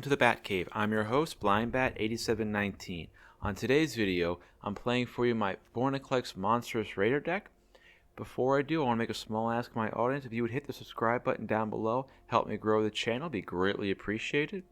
welcome to the Bat Cave. I'm your host, BlindBat8719. On today's video, I'm playing for you my Vorniclex Monstrous Raider deck. Before I do, I want to make a small ask of my audience. If you would hit the subscribe button down below, help me grow the channel, be greatly appreciated.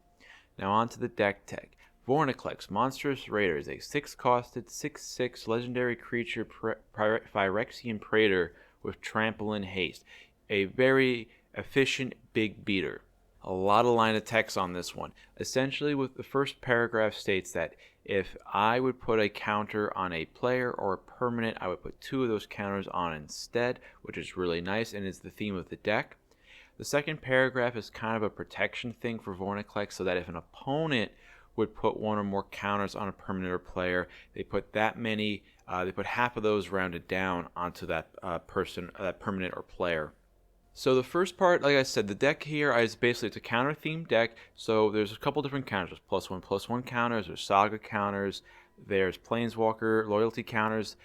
Now on to the deck tech. Vorniclex Monstrous Raider is a 6-costed, 6/6 legendary creature Phyrexian Praetor with Trample and Haste. A very efficient big beater. A lot of line of text on this one. Essentially, with the first paragraph states that if I would put a counter on a player or a permanent, I would put 2 of those counters on instead, which is really nice and is the theme of the deck. The second paragraph is kind of a protection thing for Vorniclex, so that if an opponent would put 1 or more counters on a permanent or player, they put that many, they put half of those rounded down onto that that permanent or player. So the first part, like I said, the deck here is basically it's a counter-themed deck. So there's a couple different counters. There's +1/+1 counters, there's Saga counters, there's Planeswalker loyalty counters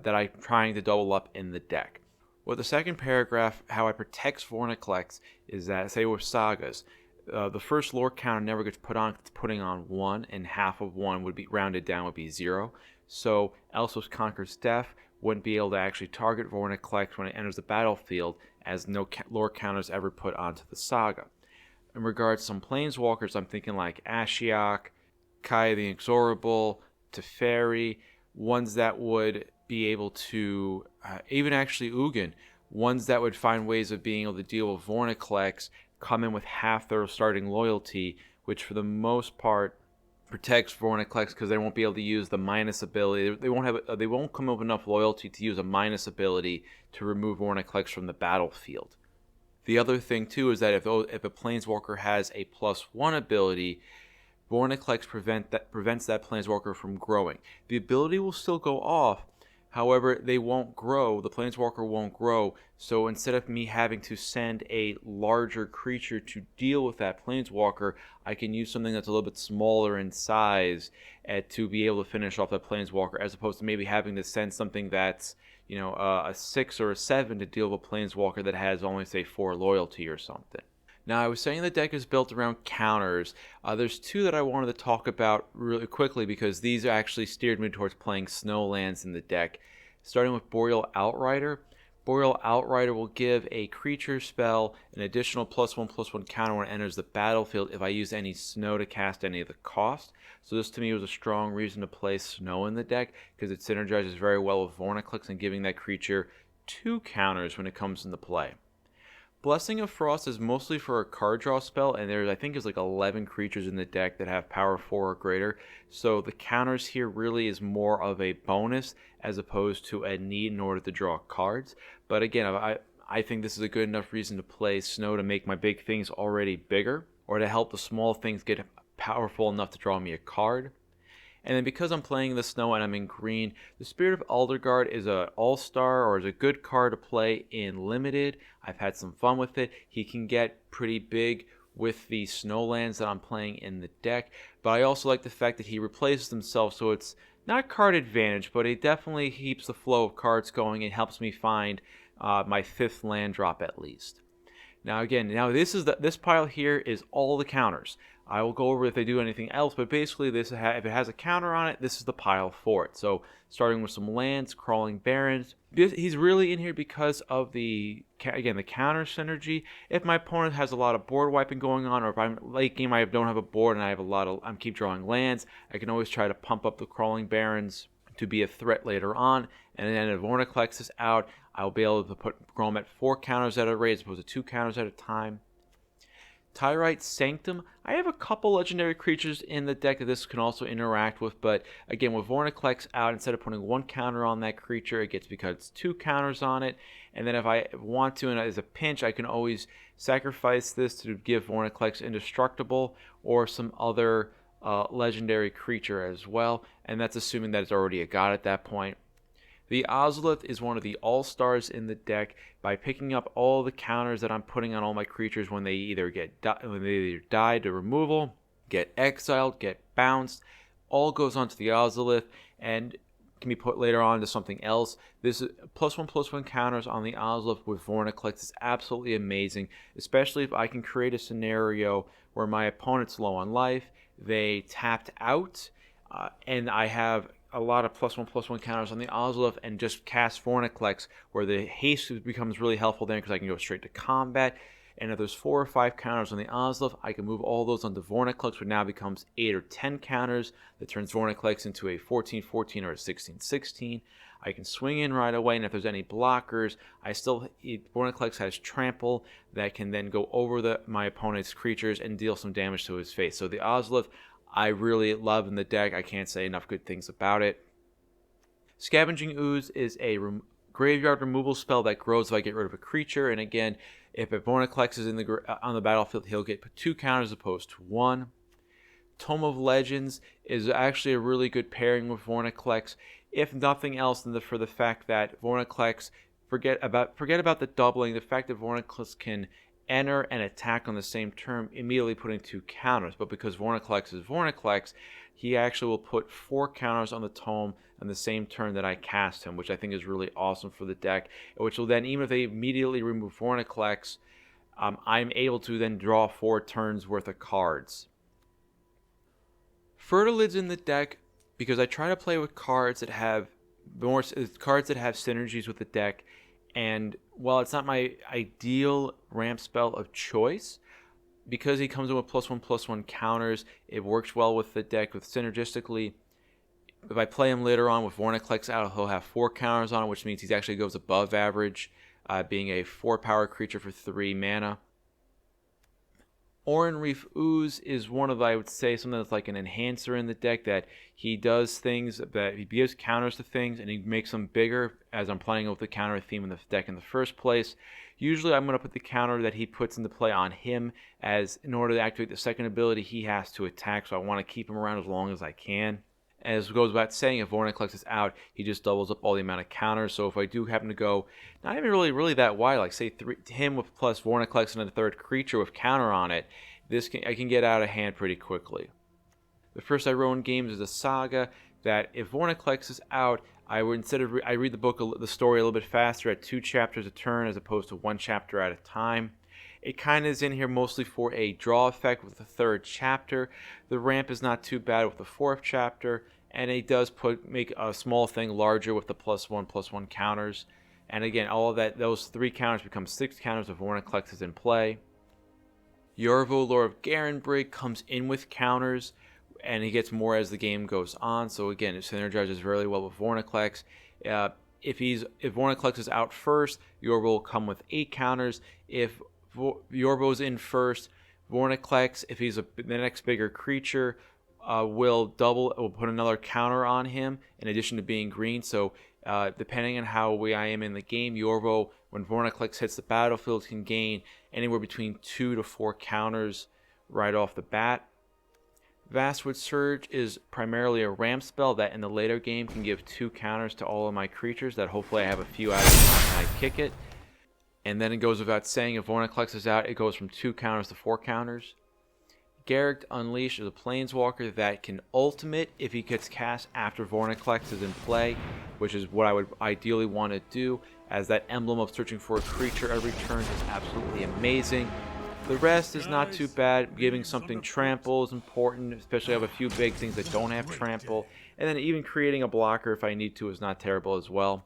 that I'm trying to double up in the deck. Well, the second paragraph, how I protect Vorniclex, is that, say with Sagas, the first lore counter never gets put on. It's putting on 1, and half of 1 would be rounded down, would be 0. So Elsos Conquers Death wouldn't be able to actually target Vorniclex when it enters the battlefield, as no lore counters ever put onto the Saga. In regards to some Planeswalkers, I'm thinking like Ashiok, Kaya the Inexorable, Teferi, ones that would be able to, even actually Ugin, ones that would find ways of being able to deal with Vorniclex, come in with half their starting loyalty, which for the most part protects Vorniclex because they won't be able to use the minus ability. They won't come up with enough loyalty to use a minus ability to remove Vorniclex from the battlefield. The other thing too is that if a Planeswalker has a +1 ability, Vorniclex prevents that Planeswalker from growing. The ability will still go off, however, they won't grow. The Planeswalker won't grow. So instead of me having to send a larger creature to deal with that Planeswalker, I can use something that's a little bit smaller in size to be able to finish off that Planeswalker, as opposed to maybe having to send something that's, a 6 or a 7 to deal with a Planeswalker that has only, say, 4 loyalty or something. Now, I was saying the deck is built around counters. There's 2 that I wanted to talk about really quickly because these actually steered me towards playing Snowlands in the deck. Starting with Boreal Outrider. Boreal Outrider will give a creature spell an additional +1/+1 counter when it enters the battlefield if I use any snow to cast any of the cost. So this to me was a strong reason to play snow in the deck because it synergizes very well with Vorniclex and giving that creature 2 counters when it comes into play. Blessing of Frost is mostly for a card draw spell, and I think there's like 11 creatures in the deck that have power 4 or greater. So the counters here really is more of a bonus as opposed to a need in order to draw cards. But again, I think this is a good enough reason to play Snow to make my big things already bigger, or to help the small things get powerful enough to draw me a card. And then because I'm playing the Snow and I'm in green, the Spirit of Elder Gargaroth is an all-star or is a good card to play in Limited. I've had some fun with it. He can get pretty big with the Snowlands that I'm playing in the deck. But I also like the fact that he replaces himself, so it's not card advantage, but it definitely keeps the flow of cards going and helps me find my 5th land drop at least. Now again, this pile here is all the counters. I will go over if they do anything else, but basically if it has a counter on it, this is the pile for it. So starting with some lands, Crawling Barrens. He's really in here because of the counter synergy. If my opponent has a lot of board wiping going on, or if I'm late game I don't have a board and I keep drawing lands, I can always try to pump up the Crawling Barrens to be a threat later on. And then if Vorniclex is out, I'll be able to grow them at 4 counters at a rate as opposed to 2 counters at a time. Tyrite Sanctum. I have a couple legendary creatures in the deck that this can also interact with, but again, with Vorniclex out, instead of putting 1 counter on that creature, it gets because 2 counters on it. And then if I want to, and as a pinch, I can always sacrifice this to give Vorniclex indestructible or some other legendary creature as well, and that's assuming that it's already a god at that point. The Ozolith is one of the all-stars in the deck by picking up all the counters that I'm putting on all my creatures when they either die to removal, get exiled, get bounced. All goes onto the Ozolith and can be put later on to something else. This +1/+1 counters on the Ozolith with Vorniclex is absolutely amazing, especially if I can create a scenario where my opponent's low on life, they tapped out, and I have a lot of +1/+1 counters on the Ozolith and just cast Vorniclex, where the haste becomes really helpful there because I can go straight to combat. And if there's 4 or 5 counters on the Ozolith, I can move all those onto Vorniclex, which now becomes 8 or 10 counters. That turns Vorniclex into a 14/14 or a 16/16. I can swing in right away, and if there's any blockers, Vorniclex has trample that can then go over my opponent's creatures and deal some damage to his face. So the Ozolith, I really love in the deck. I can't say enough good things about it. Scavenging Ooze is a graveyard removal spell that grows if I get rid of a creature. And again, if a Vorniclex is on the battlefield, he'll get 2 counters as opposed to 1. Tome of Legends is actually a really good pairing with Vorniclex, if nothing else than for the fact that Vorniclex, forget about the doubling, the fact that Vorniclex can enter and attack on the same turn, immediately putting 2 counters. But because Vorniclex is Vorniclex, he actually will put 4 counters on the tome on the same turn that I cast him, which I think is really awesome for the deck, which will then, even if they immediately remove Vorniclex, I'm able to then draw 4 turns worth of cards. Fertilid's in the deck because I try to play with cards that have synergies with the deck, and while it's not my ideal ramp spell of choice, because he comes in with +1/+1 counters, it works well with the deck synergistically. If I play him later on with Vorniclex out, he'll have 4 counters on it, which means he actually goes above average, being a 4-power creature for 3 mana. Oran Reef Ooze is one of, I would say, something that's like an enhancer in the deck, that he does things, that he gives counters to things, and he makes them bigger as I'm playing with the counter theme in the deck in the first place. Usually I'm going to put the counter that he puts into play on him, as in order to activate the second ability, he has to attack, so I want to keep him around as long as I can. As it goes without saying, if Vorniclex is out, he just doubles up all the amount of counters. So if I do happen to go, not even really that wide, like say him with plus Vorniclex and a third creature with counter on it, I can get out of hand pretty quickly. The first I row in games is a saga that if Vorniclex is out, I would I read the story a little bit faster at 2 chapters a turn as opposed to 1 chapter at a time. It kind of is in here mostly for a draw effect with the 3rd chapter. The ramp is not too bad with the 4th chapter, and it does make a small thing larger with the +1/+1 counters. And again, all of that, those 3 counters become 6 counters if Vorniclex is in play. Yorvo, Lord of Garenbrig, comes in with counters, and he gets more as the game goes on. So again, it synergizes really well with Vorniclex. If Vorniclex is out first, Yorvo will come with 8 counters. If Yorvo's in first, Vorniclex, if he's the next bigger creature, will put another counter on him in addition to being green. So depending on how I am in the game, Yorvo, when Vorniclex hits the battlefield, can gain anywhere between 2 to 4 counters right off the bat. Vastwood Surge is primarily a ramp spell that in the later game can give 2 counters to all of my creatures that hopefully I have a few out of the time I kick it. And then it goes without saying, if Vorniclex is out, it goes from 2 counters to 4 counters. Garrick Unleashed is a Planeswalker that can ultimate if he gets cast after Vorniclex is in play, which is what I would ideally want to do, as that emblem of searching for a creature every turn is absolutely amazing. The rest is not too bad. Giving something trample is important, especially I have a few big things that don't have trample, and then even creating a blocker if I need to is not terrible as well.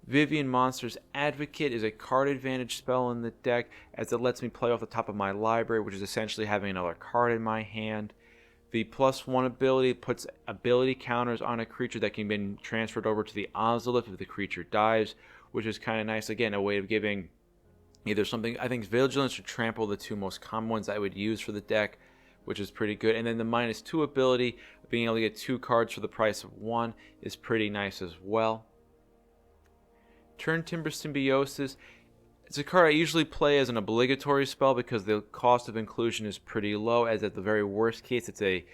Vivien Monstrous Advocate is a card advantage spell in the deck, as it lets me play off the top of my library, which is essentially having another card in my hand. The +1 ability puts ability counters on a creature that can be transferred over to the Ozolith if the creature dies, which is kind of nice. Again, a way of giving either something, I think Vigilance or Trample, the 2 most common ones I would use for the deck, which is pretty good. And then the -2 ability, being able to get 2 cards for the price of 1, is pretty nice as well. Turntimber Symbiosis. It's a card I usually play as an obligatory spell because the cost of inclusion is pretty low, as at the very worst case it's a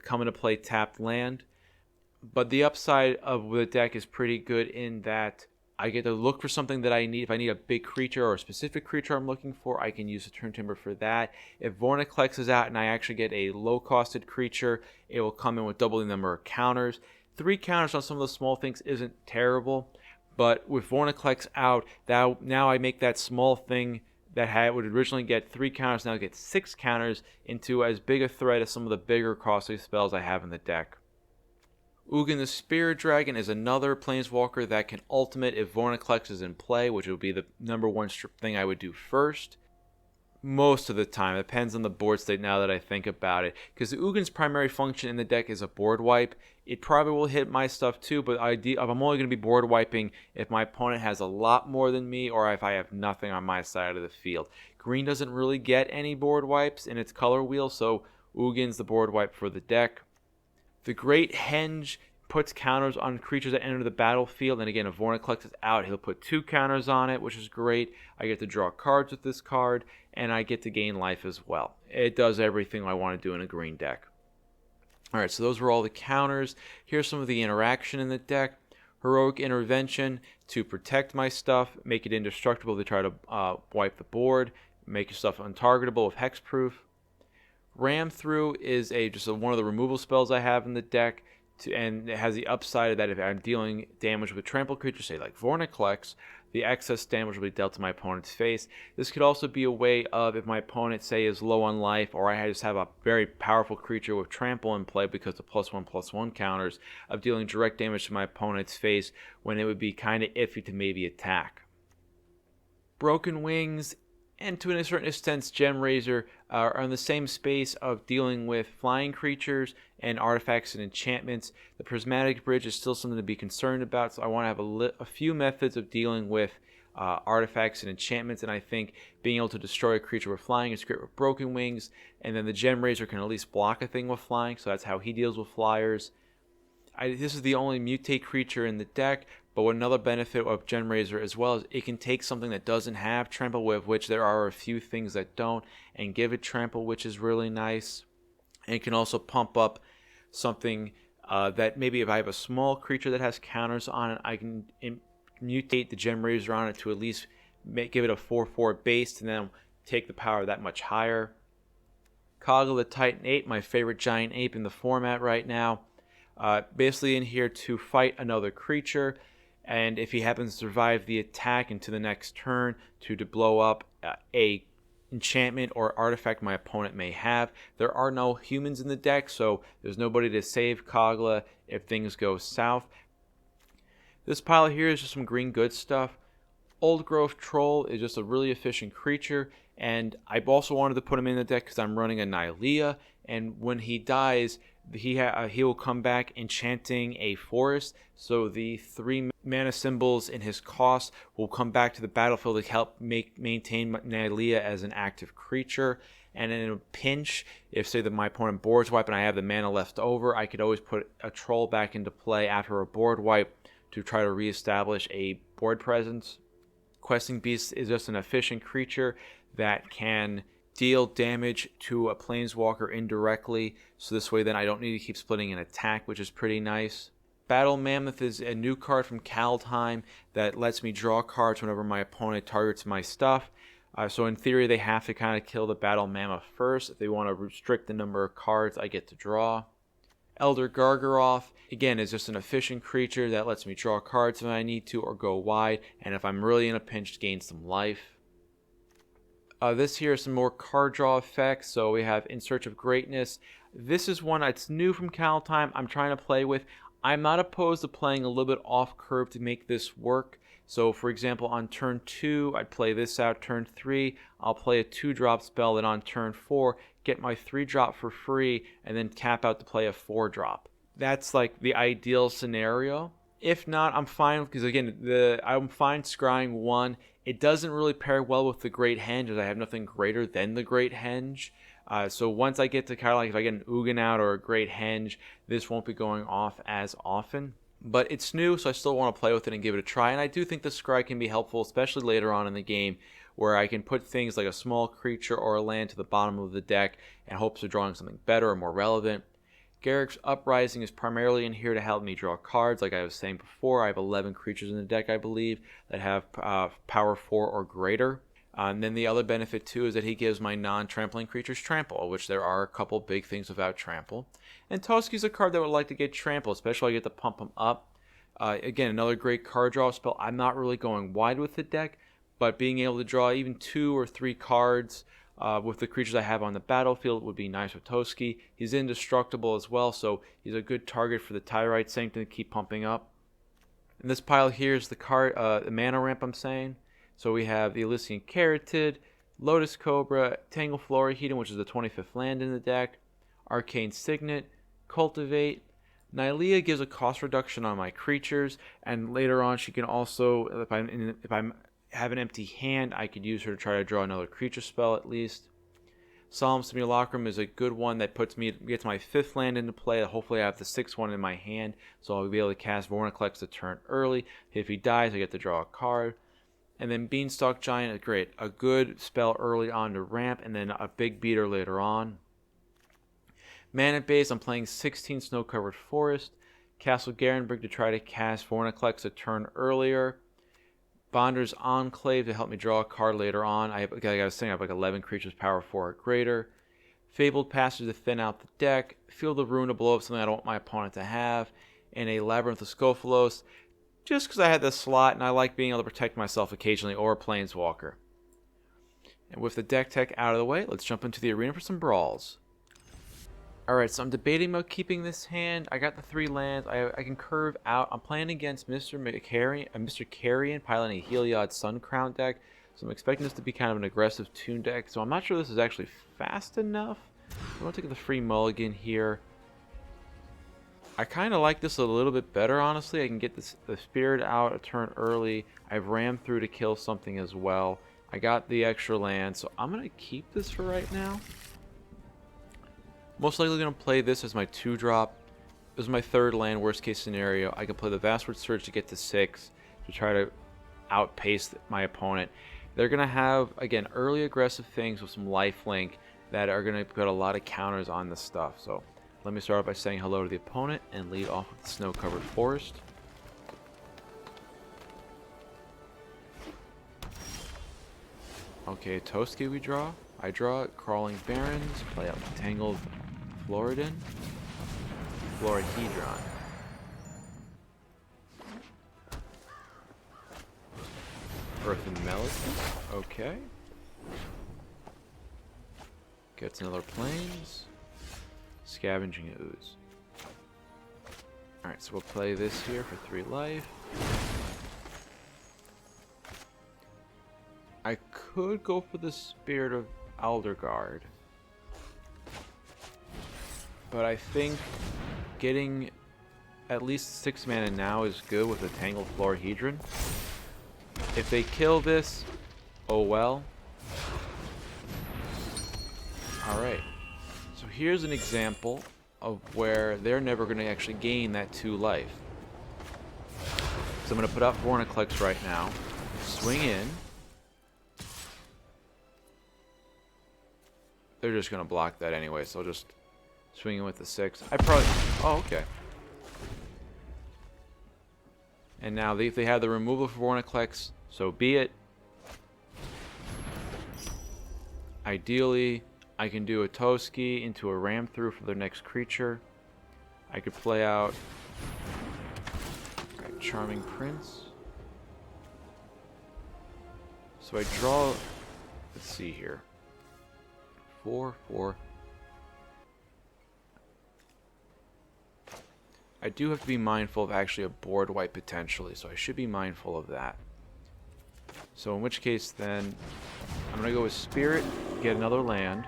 come into play tapped land. But the upside of the deck is pretty good in that I get to look for something that I need. If I need a big creature or a specific creature I'm looking for, I can use the Turntimber for that. If Vorniclex is out and I actually get a low-costed creature, it will come in with doubling the number of counters. 3 counters on some of the small things isn't terrible. But with Vorniclex out, now I make that small thing that would originally get 3 counters now get 6 counters into as big a threat as some of the bigger costly spells I have in the deck. Ugin the Spirit Dragon is another planeswalker that can ultimate if Vorinclex is in play, which would be the number one thing I would do first. Most of the time. It depends on the board state now that I think about it. Because Ugin's primary function in the deck is a board wipe. It probably will hit my stuff too, but I'm only going to be board wiping if my opponent has a lot more than me or if I have nothing on my side of the field. Green doesn't really get any board wipes in its color wheel, so Ugin's the board wipe for the deck. The Great Henge puts counters on creatures that enter the battlefield, and again, if Vorniclex is out, he'll put 2 counters on it, which is great. I get to draw cards with this card, and I get to gain life as well. It does everything I want to do in a green deck. Alright, so those were all the counters. Here's some of the interaction in the deck. Heroic Intervention to protect my stuff, make it indestructible to try to wipe the board, make your stuff untargetable with hexproof. Ram Through is just one of the removal spells I have in the deck, and it has the upside of that if I'm dealing damage with trample creatures, say like Vorniclex, the excess damage will be dealt to my opponent's face. This could also be a way of, if my opponent, say, is low on life, or I just have a very powerful creature with trample in play because of +1/+1 counters, of dealing direct damage to my opponent's face when it would be kind of iffy to maybe attack. Broken Wings and to a certain extent Gem Razor are in the same space of dealing with flying creatures and artifacts and enchantments. The Prismatic Bridge is still something to be concerned about, so I want to have a few methods of dealing with artifacts and enchantments, and I think being able to destroy a creature with flying is great with Broken Wings, and then the Gem Razor can at least block a thing with flying, so that's how he deals with flyers. This is the only mutate creature in the deck, but another benefit of Gem Razor as well is it can take something that doesn't have trample, with which there are a few things that don't, and give it trample, which is really nice. And it can also pump up something that maybe if I have a small creature that has counters on it, I can mutate the Gem Razor on it to at least give it a 4/4 base and then take the power that much higher. Kogla the Titan Ape, my favorite giant ape in the format right now. Basically in here to fight another creature, and if he happens to survive the attack into the next turn to blow up a enchantment or artifact my opponent may have. There are no humans in the deck, so there's nobody to save Kogla if things go south. This pile here is just some green good stuff. Old Growth Troll is just a really efficient creature, and I also wanted to put him in the deck because I'm running a Nylea, and when he dies, he will come back enchanting a forest, so the 3 mana symbols in his cost will come back to the battlefield to help maintain Nylea as an active creature. And in a pinch, if say that my opponent boards wipe and I have the mana left over, I could always put a troll back into play after a board wipe to try to reestablish a board presence. Questing Beast is just an efficient creature that can deal damage to a planeswalker indirectly, so this way then I don't need to keep splitting an attack, which is pretty nice. Battle Mammoth is a new card from Kaldheim that lets me draw cards whenever my opponent targets my stuff. So in theory they have to kind of kill the Battle Mammoth first if they want to restrict the number of cards I get to draw. Elder Gargaroth, again, is just an efficient creature that lets me draw cards when I need to or go wide, and if I'm really in a pinch, gain some life. This here is some more card draw effects. So we have In Search of Greatness. This is one that's new from Kaldheim I'm trying to play with. I'm not opposed to playing a little bit off curve to make this work. So for example, on turn 2, I'd play this out. Turn 3, I'll play a 2-drop spell. Then on turn 4, get my 3-drop for free and then tap out to play a 4-drop. That's like the ideal scenario. If not, I'm fine, because again, I'm fine scrying 1. It doesn't really pair well with the Great Henge, as I have nothing greater than the Great Henge. So once I get to kind of like if I get an Ugin out or a Great Henge, this won't be going off as often. But it's new, so I still want to play with it and give it a try. And I do think the scry can be helpful, especially later on in the game, where I can put things like a small creature or a land to the bottom of the deck in hopes of drawing something better or more relevant. Garruk's Uprising is primarily in here to help me draw cards. Like I was saying before, I have 11 creatures in the deck, I believe, that have power 4 or greater. And then the other benefit, too, is that he gives my non-trampling creatures trample, which there are a couple big things without trample. And Toski's a card that would like to get trample, especially I get to pump him up. Again, another great card draw spell. I'm not really going wide with the deck, but being able to draw even 2 or 3 cards with the creatures I have on the battlefield would be nice with Toski. He's indestructible as well, so he's a good target for the Tyrite. Same thing to keep pumping up. In this pile here is the card, the mana ramp I'm saying. So we have the Elysian Caryatid, Lotus Cobra, Tangle Florahedon, which is the 25th land in the deck, Arcane Signet, Cultivate. Nylea gives a cost reduction on my creatures, and later on she can also, if I have an empty hand, I could use her to try to draw another creature spell at least. Solemn Simulacrum is a good one that gets my 5th land into play. Hopefully I have the 6th one in my hand, so I'll be able to cast Vorinclex the turn early. If he dies, I get to draw a card. And then Beanstalk Giant, great. A good spell early on to ramp, and then a big beater later on. Mana base, I'm playing 16 Snow-Covered Forest. Castle Garenberg to try to cast Vorinclex a turn earlier. Bonder's Enclave to help me draw a card later on. I was saying I have like 11 creatures power 4 or greater. Fabled Passage to thin out the deck. Field of Ruin to blow up something I don't want my opponent to have. And a Labyrinth of Scophlos, just because I had this slot and I like being able to protect myself occasionally, or a Planeswalker. And with the deck tech out of the way, let's jump into the arena for some brawls. Alright, so I'm debating about keeping this hand. I got the 3 lands. I can curve out. I'm playing against MrCarrion, piloting a Heliod Sun Crown deck. So I'm expecting this to be kind of an aggressive tune deck. So I'm not sure this is actually fast enough. I'm going to take the free mulligan here. I kind of like this a little bit better, honestly. I can get the Spirit out a turn early. I've rammed through to kill something as well. I got the extra land, so I'm going to keep this for right now. Most likely going to play this as my 2-drop. This is my 3rd land, worst case scenario. I can play the Vastward Surge to get to 6 to try to outpace my opponent. They're going to have, again, early aggressive things with some lifelink that are going to put a lot of counters on this stuff. So let me start off by saying hello to the opponent and lead off with the Snow-Covered Forest. Okay, Toski we draw. I draw Crawling Barrens, play out Tangled Florahedon. Earth and Melody. Okay. Gets another Plains. Scavenging Ooze. Alright, so we'll play this here for 3 life. I could go for the Spirit of Eldergard, but I think getting at least 6 mana now is good with a Tangled Florahedon. If they kill this, oh well. Alright, so here's an example of where they're never going to actually gain that 2 life. So I'm going to put out Vorniclex right now, swing in. They're just going to block that anyway, so I'll just swing in with the 6. Oh, okay. And now if they have the removal for Vorniclex, so be it. Ideally, I can do a Toski into a ram through for their next creature. I could play out a Charming Prince. So I draw, let's see here. 4/4. I do have to be mindful of actually a board wipe potentially, so I should be mindful of that. So in which case then, I'm going to go with Spirit, get another land,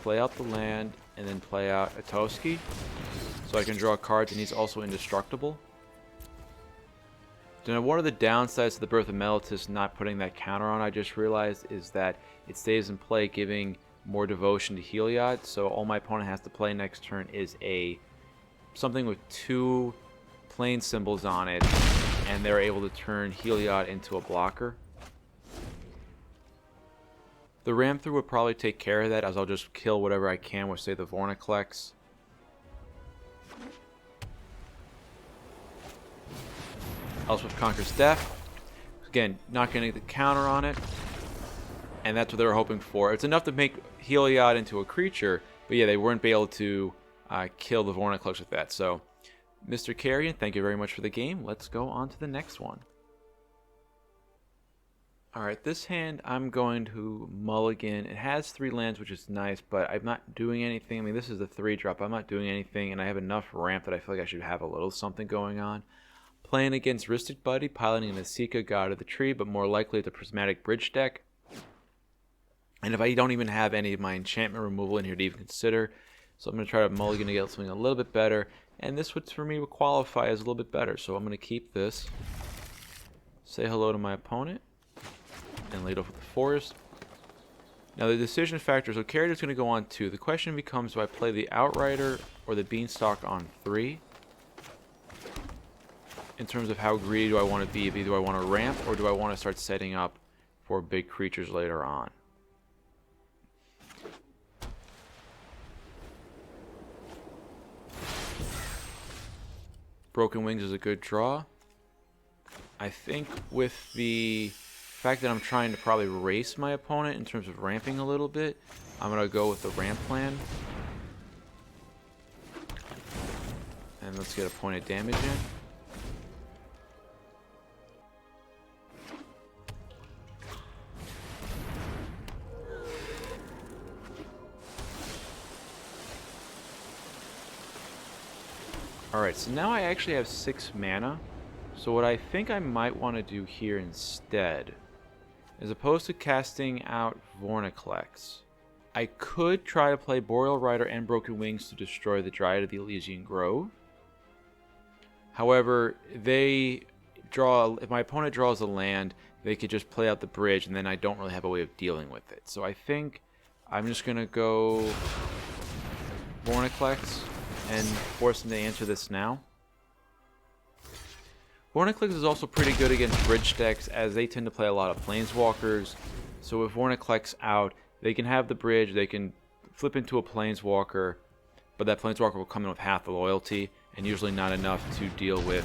play out the land, and then play out a Toski, so I can draw cards, and he's also indestructible. Now, one of the downsides of the Birth of Meliodas not putting that counter on, I just realized, is that it stays in play, giving more devotion to Heliod. So all my opponent has to play next turn is something with 2 plane symbols on it, and they're able to turn Heliod into a blocker. The ram through would probably take care of that, as I'll just kill whatever I can with, say, the Vorniclex. Elspeth Conquers Death. Again, not going to get the counter on it. And that's what they were hoping for. It's enough to make Heliod into a creature, but yeah, they weren't able to kill the Vorniclex with that. So, MrCarrion, thank you very much for the game. Let's go on to the next one. Alright, this hand I'm going to mulligan. It has 3 lands, which is nice, but I'm not doing anything. I mean, this is a 3-drop. I'm not doing anything, and I have enough ramp that I feel like I should have a little something going on. Playing against RhysticBuddy, piloting an Esika, God of the Tree, but more likely it's a Prismatic Bridge deck. And if I don't even have any of my enchantment removal in here to even consider, so I'm going to try to mulligan to get something a little bit better. And this would, for me, would qualify as a little bit better. So I'm going to keep this. Say hello to my opponent. And lead off with the forest. Now the decision factor, so Carrion is going to go on 2. The question becomes, do I play the Outrider or the Beanstalk on 3? In terms of how greedy do I want to be? Do I want to ramp or do I want to start setting up for big creatures later on? Broken Wings is a good draw. I think with the fact that I'm trying to probably race my opponent in terms of ramping a little bit, I'm going to go with the ramp plan. And let's get a point of damage in. Alright, so now I actually have 6 mana. So what I think I might want to do here instead, as opposed to casting out Vorniclex, I could try to play Boreal Rider and Broken Wings to destroy the Dryad of the Elysian Grove. However, if my opponent draws a land, they could just play out the bridge, and then I don't really have a way of dealing with it. So I think I'm just going to go Vorniclex and force them to answer this now. Vorinclex is also pretty good against bridge decks, as they tend to play a lot of Planeswalkers. So with Vorinclex out, they can have the bridge, they can flip into a Planeswalker, but that Planeswalker will come in with half the loyalty, and usually not enough to deal with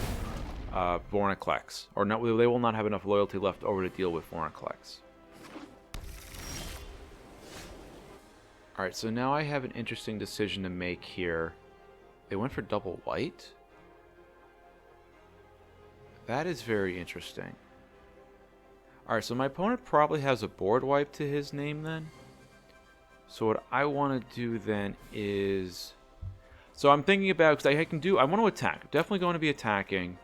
Vorinclex. Or not, they will not have enough loyalty left over to deal with Vorinclex. Alright, so now I have an interesting decision to make here. They went for double white? That is very interesting. Alright, so my opponent probably has a board wipe to his name then. So what I want to do then is... So I'm thinking about, because I want to attack. Definitely going to be attacking.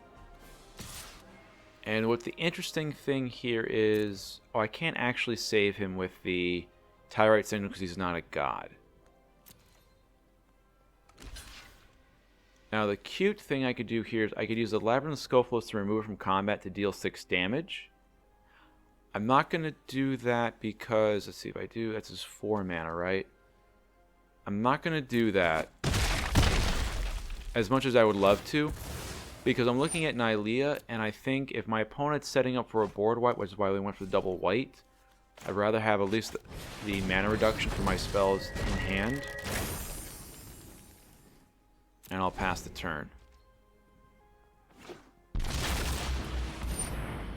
And what the interesting thing here is... Oh, I can't actually save him with the Tyrite Signal because he's not a god. Now the cute thing I could do here is I could use the Labyrinth Scophlos to remove it from combat to deal 6 damage. I'm not going to do that because, let's see if I do, that's his 4 mana, right? I'm not going to do that as much as I would love to, because I'm looking at Nylea, and I think if my opponent's setting up for a board wipe, which is why they went for the double white, I'd rather have at least the mana reduction for my spells in hand. And I'll pass the turn.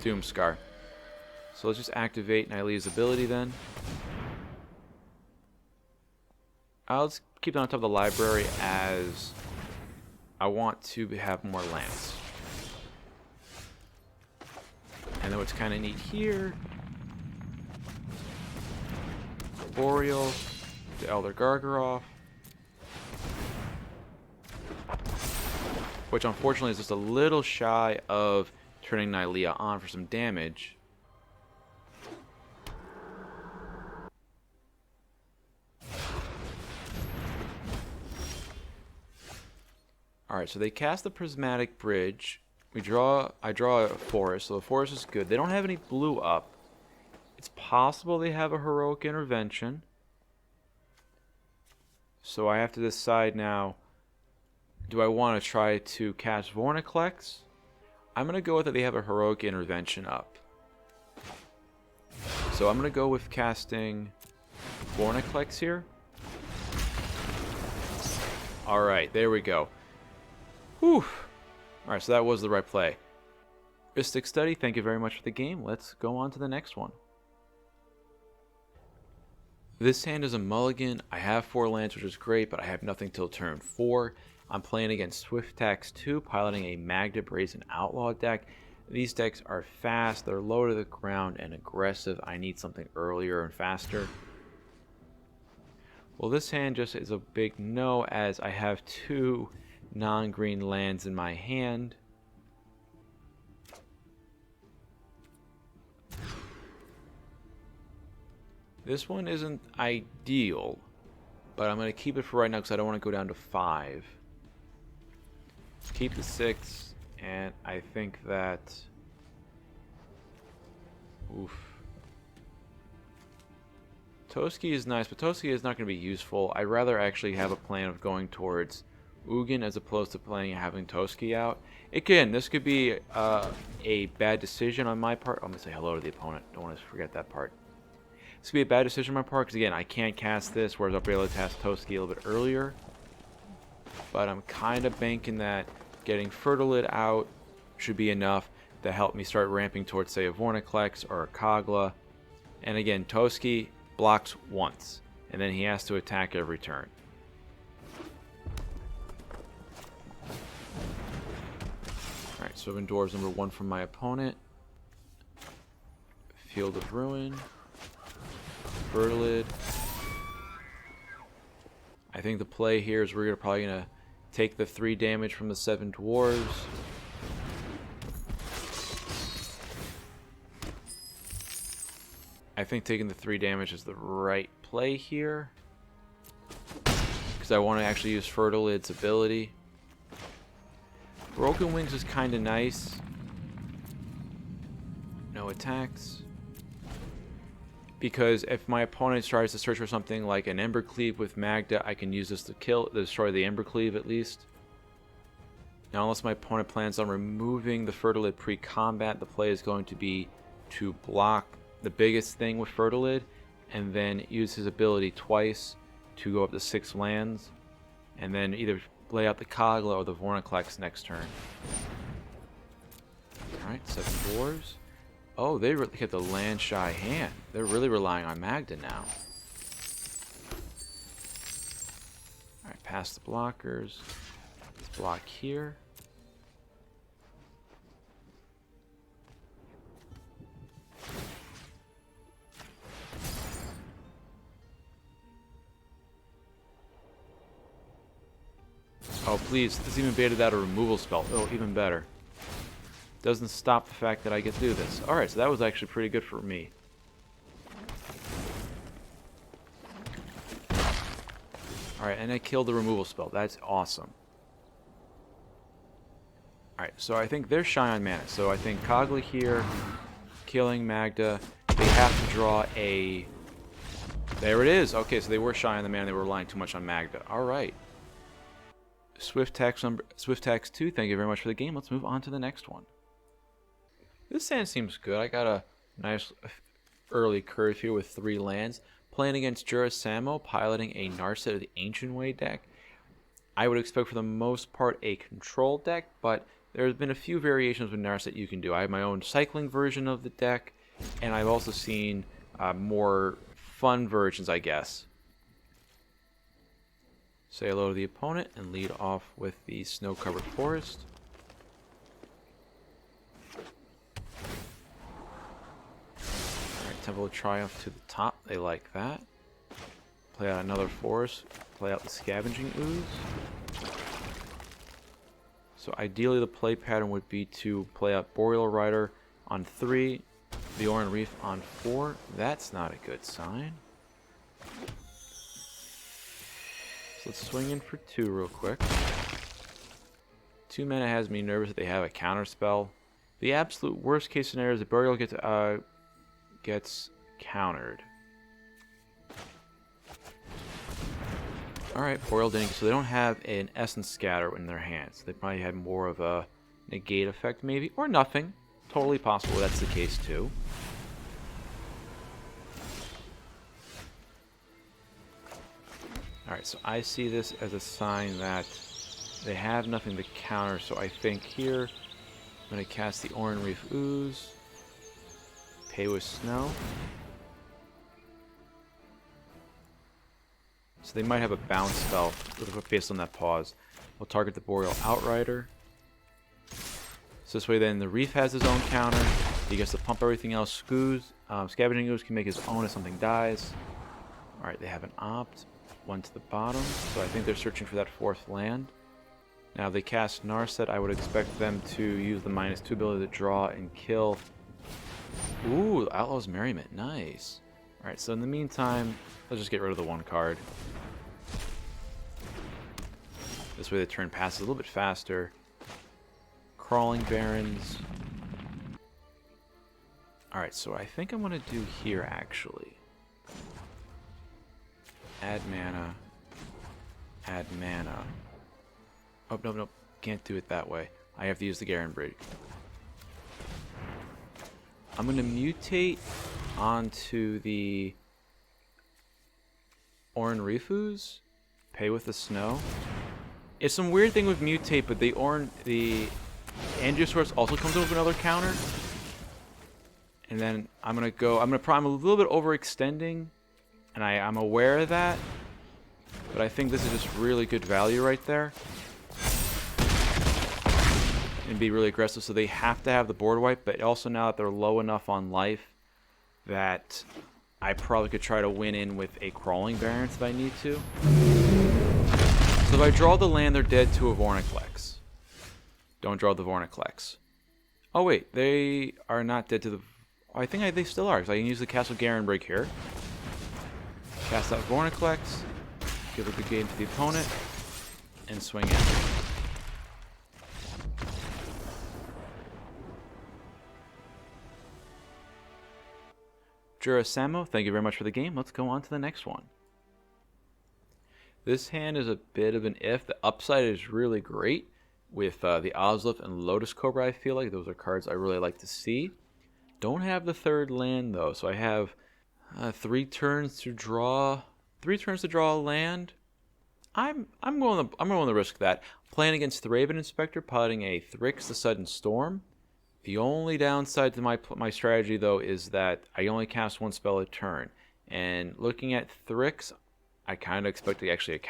Doomscar. So let's just activate Nylea's ability then. I'll just keep it on top of the library as I want to have more lands. And then what's kind of neat here, Boreal, the Elder Gargaroth, which unfortunately is just a little shy of turning Nylea on for some damage. Alright, so they cast the Prismatic Bridge. I draw a forest, so the forest is good. They don't have any blue up. It's possible they have a Heroic Intervention. So I have to decide now, do I want to try to cast Vorniclex? I'm going to go with that they have a Heroic Intervention up. So I'm going to go with casting Vorniclex here. Alright, there we go. Whew. Alright, so that was the right play. RhysticBuddy, thank you very much for the game. Let's go on to the next one. This hand is a mulligan. I have 4 lands, which is great, but I have nothing till turn 4. I'm playing against Swift Tax 2, piloting a Magda Brazen Outlaw deck. These decks are fast, they're low to the ground, and aggressive. I need something earlier and faster. Well, this hand just is a big no, as I have 2 non-green lands in my hand. This one isn't ideal, but I'm going to keep it for right now because I don't want to go down to 5. Keep the 6, and I think that... Oof. Toski is nice, but Toski is not going to be useful. I'd rather actually have a plan of going towards Ugin as opposed to having Toski out. Again, this could be a bad decision on my part. I'm going to say hello to the opponent. Don't want to forget that part. This could be a bad decision on my part because, again, I can't cast this, whereas I'll be able to cast Toski a little bit earlier. But I'm kind of banking that getting Fertilid out should be enough to help me start ramping towards, say, a Vorniclex or a Kogla. And again, Toski blocks once, and then he has to attack every turn. Alright, so Dwarves number 1 from my opponent. Field of Ruin. Fertilid. I think the play here is we're probably going to take the 3 damage from the 7 Dwarves. I think taking the 3 damage is the right play here, because I want to actually use Fertilid's ability. Broken Wings is kind of nice. No attacks. Because if my opponent tries to search for something like an Embercleave with Magda, I can use this to destroy the Embercleave at least. Now, unless my opponent plans on removing the Fertilid pre-combat, the play is going to be to block the biggest thing with Fertilid, and then use his ability twice to go up to 6 lands, and then either play out the Kogla or the Vorinclex next turn. Alright, 7 Dwarves. Oh, they really hit the land-shy hand. They're really relying on Magda now. Alright, past the blockers. Let's block here. Oh, please. This even baited out a removal spell. Oh, even better. Doesn't stop the fact that I get to do this. Alright, so that was actually pretty good for me. Alright, and I killed the removal spell. That's awesome. Alright, so I think they're shy on mana. So I think Kogla here, killing Magda. They have to draw a... There it is! Okay, so they were shy on the mana. They were relying too much on Magda. Alright. Swift Tax 2, thank you very much for the game. Let's move on to the next one. This hand seems good. I got a nice early curve here with 3 lands. Playing against Jurasamo, piloting a Narset of the Ancient Way deck. I would expect for the most part a control deck, but there's been a few variations with Narset you can do. I have my own cycling version of the deck, and I've also seen more fun versions, I guess. Say hello to the opponent and lead off with the Snow-Covered Forest. Alright, Temple of Triumph to the top. They like that. Play out another forest. Play out the Scavenging Ooze. So ideally the play pattern would be to play out Boreal Rider on 3, the Oran Reef on 4. That's not a good sign. Let's swing in for 2 real quick. 2 mana has me nervous that they have a counter spell. The absolute worst case scenario is the Burial gets countered. Alright, Boreal didn't, so they don't have an Essence Scatter in their hands. They probably had more of a negate effect maybe, or nothing. Totally possible that's the case too. Alright, so I see this as a sign that they have nothing to counter, so I think here I'm going to cast the Oran Reef Ooze, pay with Snow. So they might have a bounce spell based on that pause. We'll target the Boreal Outrider. So So this way then the Reef has his own counter. He gets to pump everything else. Scavenging Ooze can make his own if something dies. Alright, they have an opt. One to the bottom. So I think they're searching for that 4th land. Now if they cast Narset, I would expect them to use the -2 ability to draw and kill. Ooh, Outlaw's Merriment. Nice. Alright, so in the meantime, let's just get rid of the 1 card. This way the turn passes a little bit faster. Crawling Barrens. Alright, so I think I'm going to do here, actually. Add mana. Add mana. Oh, no, no. Can't do it that way. I have to use the Garen Bridge. I'm going to mutate onto the Oran Refus. Pay with the Snow. It's some weird thing with mutate, but the Angiosaurus also comes up with another counter. And then I'm a little bit overextending, and I'm aware of that. But I think this is just really good value right there. And be really aggressive, so they have to have the board wipe, but also now that they're low enough on life that I probably could try to win in with a Crawling Baron if I need to. So if I draw the land, they're dead to a Vorniclex. Don't draw the Vorniclex. Oh wait, they are not dead to the... Oh, I think they still are, because I can use the Castle Garen break here. Cast out Vorniclex, give a good game to the opponent, and swing in. Jurasamo, thank you very much for the game. Let's go on to the next one. This hand is a bit of an if. The upside is really great with the Ozlith and Lotus Cobra, I feel like. Those are cards I really like to see. Don't have the 3rd land, though, so I have 3 turns to draw a land. I'm willing to risk that. Playing against Thraben Inspector, piloting a Thryx the Sudden Storm. The only downside to my strategy, though, is that I only cast 1 spell a turn. And looking at Thryx, I kind of expect actually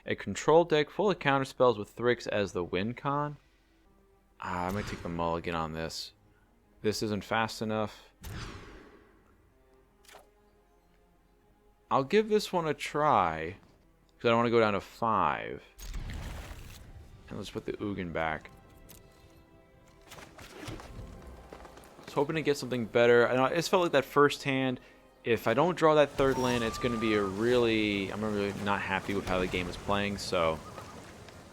a control deck full of counter spells with Thryx as the win con. I'm going to take the mulligan on this. This isn't fast enough. I'll give this one a try, because I don't want to go down to 5. And let's put the Ugin back. Hoping to get something better. I just felt like that first hand, if I don't draw that 3rd land, it's going to be I'm really not happy with how the game is playing, so.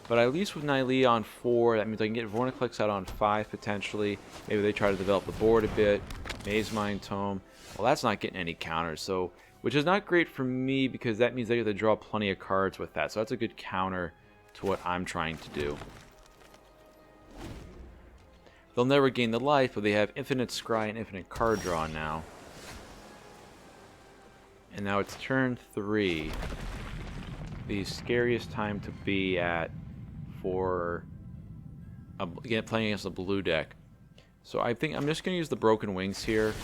But at least with Nylea on 4, that means I can get Vorinclex out on 5 potentially. Maybe they try to develop the board a bit. Maze Mind Tome. Well, that's not getting any counters, so, which is not great for me because that means they get to draw plenty of cards with that. So that's a good counter to what I'm trying to do. They'll never gain the life, but they have infinite scry and infinite card draw now. And now it's turn 3. The scariest time to be at for again playing against a blue deck. So I think I'm just going to use the Broken Wings here,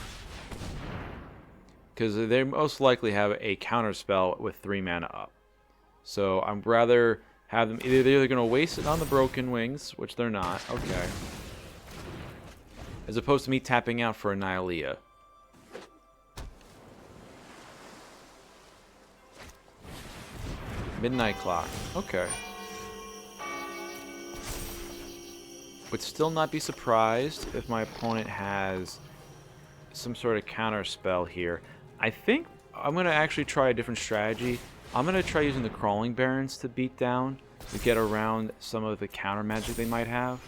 because they most likely have a counter spell with 3 mana up. So I'd rather have them they're either going to waste it on the Broken Wings, which they're not. Okay. As opposed to me tapping out for a Nylea. Midnight Clock. Okay. Would still not be surprised if my opponent has some sort of counter spell here. I think I'm going to actually try a different strategy. I'm going to try using the Crawling Barrens to beat down, to get around some of the counter magic they might have.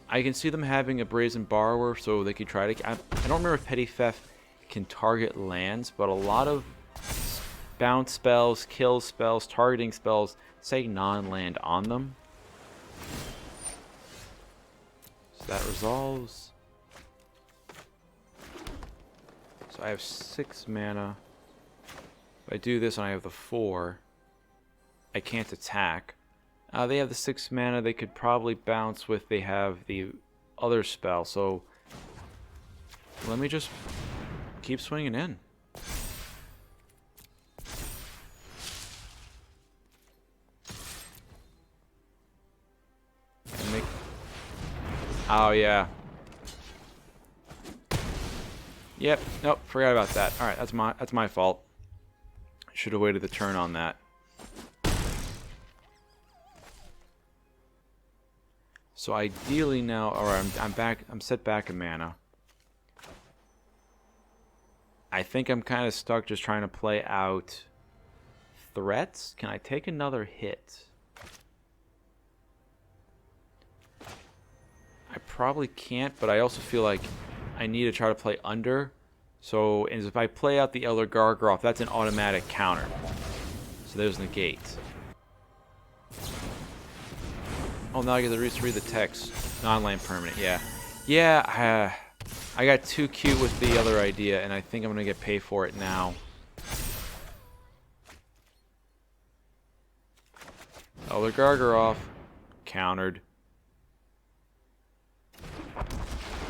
I can see them having a Brazen Borrower, so they could try to... I don't remember if Petty Theft can target lands, but a lot of bounce spells, kill spells, targeting spells say non-land on them. So that resolves. So I have 6 mana. If I do this and I have the 4, I can't attack. They have the 6 mana. They could probably bounce with they have the other spell. So let me just keep swinging in. Oh, yeah. Yep. Nope. Forgot about that. All right. That's my fault. Should have waited the turn on that. So ideally now, or I'm back. I'm set back in mana. I think I'm kind of stuck just trying to play out threats. Can I take another hit? I probably can't, but I also feel like I need to try to play under. So if I play out the Elder Gargaroth, that's an automatic counter. So there's negate. Oh, now I get to read the text. Non-land permanent, yeah. Yeah, I got too cute with the other idea, and I think I'm going to get paid for it now. Elder Gargaroth. Countered.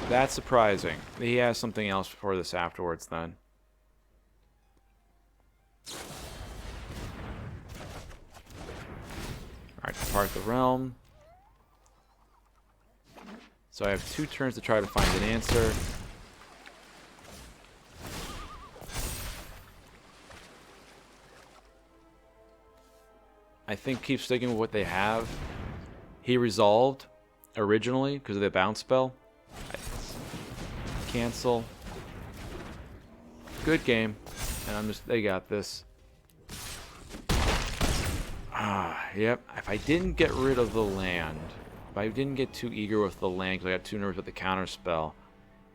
That's surprising. He has something else for this afterwards, then. Alright, depart the realm. So I have 2 turns to try to find an answer. I think keep sticking with what they have. He resolved originally because of the bounce spell. Cancel. Good game. And they got this. Yep. If I didn't get rid of the land, if I didn't get too eager with the land because I got too nervous with the counter spell,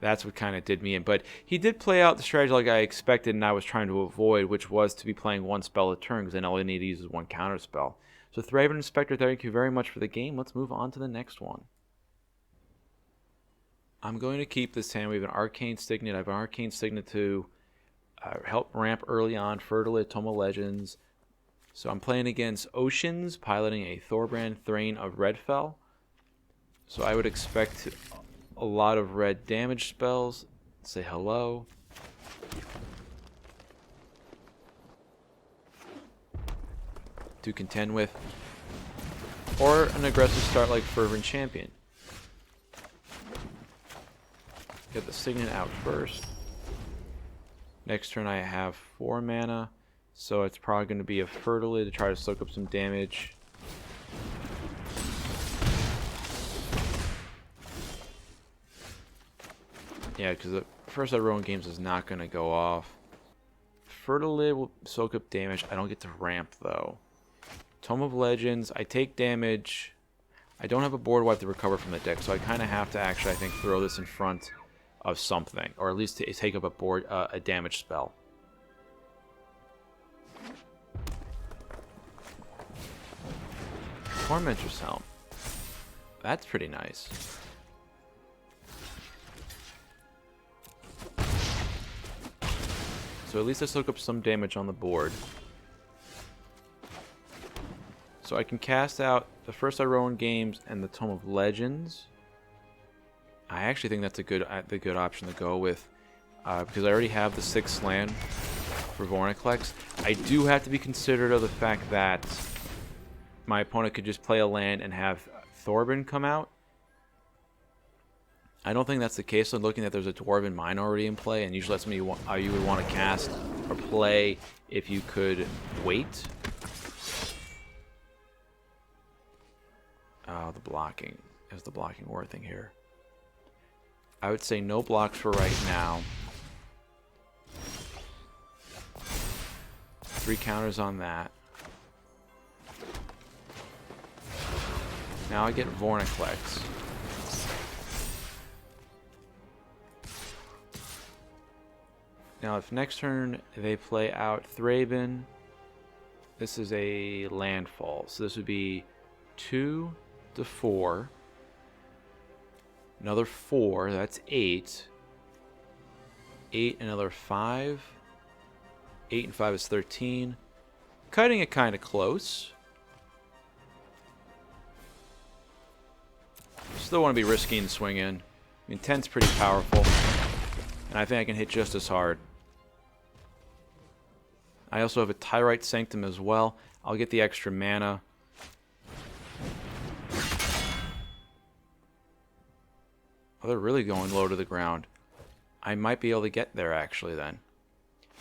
that's what kind of did me in. But he did play out the strategy like I expected and I was trying to avoid, which was to be playing 1 spell a turn because then all I need to use is 1 counter spell. So Thraben and Spectre, thank you very much for the game. Let's move on to the next one. I'm going to keep this hand. We have an Arcane Signet. I have an Arcane Signet to help ramp early on. Fertilid, Tome of Legends. So I'm playing against Oceanz, piloting a Torbran Thane of Redfell. So I would expect a lot of red damage spells. Say hello. To contend with. Or an aggressive start like Fervent Champion. Get the Signet out first. Next turn I have 4 mana. So it's probably going to be a Fertilid to try to soak up some damage. Yeah, because the first I roll in games is not going to go off. Fertilid will soak up damage. I don't get to ramp though. Tome of Legends, I take damage. I don't have a board wipe to recover from the deck, so I kind of have to actually, I think, throw this in front of something, or at least to take up a damage spell. Tormentor's Helm. That's pretty nice. So at least I soak up some damage on the board. So I can cast out the first Iroan Games and the Tome of Legends. I actually think that's the good option to go with, because I already have the 6th land for Vorinclex. I do have to be considerate of the fact that my opponent could just play a land and have Thorben come out. I don't think that's the case. I'm looking at there's a Dwarven Mine already in play, and usually that's something you would want to cast or play if you could wait. Oh, the blocking. Is the blocking worthing here? I would say no blocks for right now. 3 counters on that. Now I get Vorniclex. Now if next turn they play out Thraben, this is a landfall. So this would be 2 to 4. Another 4, that's 8. 8, another 5. 8 and 5 is 13. Cutting it kind of close. Still want to be risky and swing in. I mean, 10's pretty powerful. And I think I can hit just as hard. I also have a Tyrite Sanctum as well. I'll get the extra mana. they're really going low to the ground. I might be able to get there, actually, then.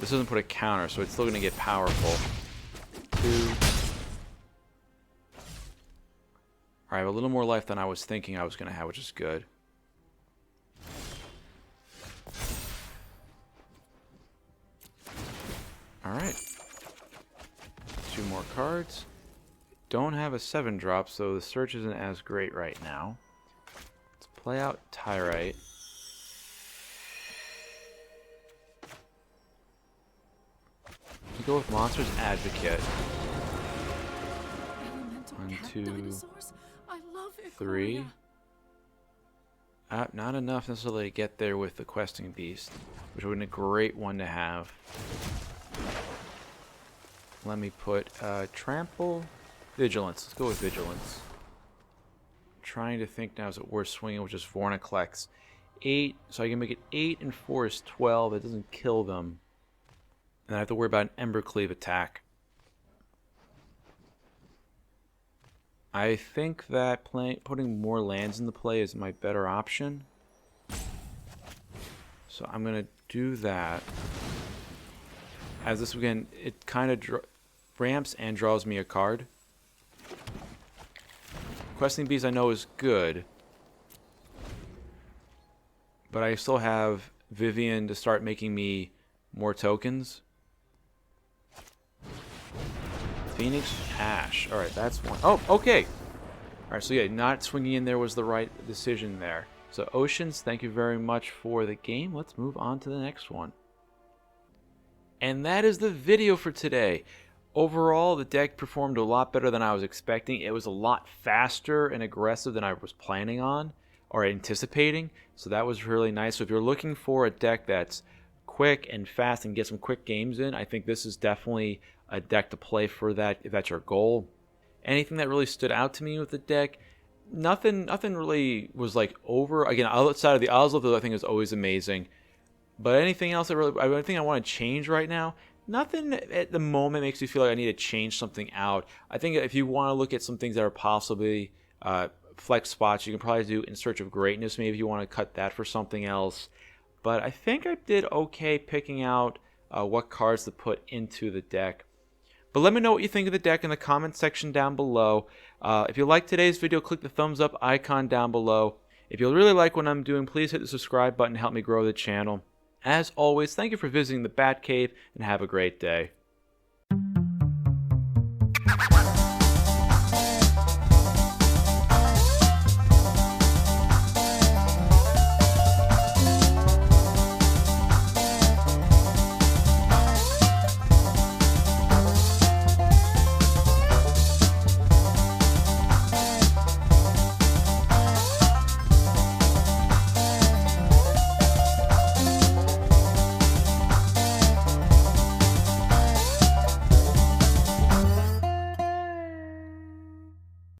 This doesn't put a counter, so it's still going to get powerful. 2. Alright, I have a little more life than I was thinking I was going to have, which is good. Alright. 2 more cards. Don't have a 7-drop, so the search isn't as great right now. Let's play out Tyrite. We go with Monstrous Advocate. 1, 2, 3. Not enough necessarily to get there with the Questing Beast, which would have been a great one to have. Let me put Trample, Vigilance. Let's go with Vigilance. I'm trying to think now is it worth swinging, which is Vorniclex. 8, so I can make it 8 and 4 is 12. That doesn't kill them. And I have to worry about an Embercleave attack. I think that putting more lands into play is my better option. So I'm going to do that. As this again, it kind of ramps and draws me a card. Questing Beast I know is good. But I still have Vivien to start making me more tokens. Phoenix Ash. Alright, that's one. Oh, okay. Alright, so yeah, not swinging in there was the right decision there. So Oceanz, thank you very much for the game. Let's move on to the next one. And that is the video for today. Overall, the deck performed a lot better than I was expecting. It was a lot faster and aggressive than I was planning on or anticipating. So that was really nice. So if you're looking for a deck that's quick and fast and get some quick games in, I think this is definitely a deck to play for that if that's your goal. Anything that really stood out to me with the deck, nothing really was like over. Again, outside of the Oslo, I think is always amazing. But anything else that really, I think I want to change right now, nothing at the moment makes me feel like I need to change something out. I think if you want to look at some things that are possibly flex spots, you can probably do In Search of Greatness. Maybe if you want to cut that for something else. But I think I did okay picking out what cards to put into the deck. But let me know what you think of the deck in the comment section down below. If you liked today's video, click the thumbs up icon down below. If you really like what I'm doing, please hit the subscribe button to help me grow the channel. As always, thank you for visiting the Batcave and have a great day.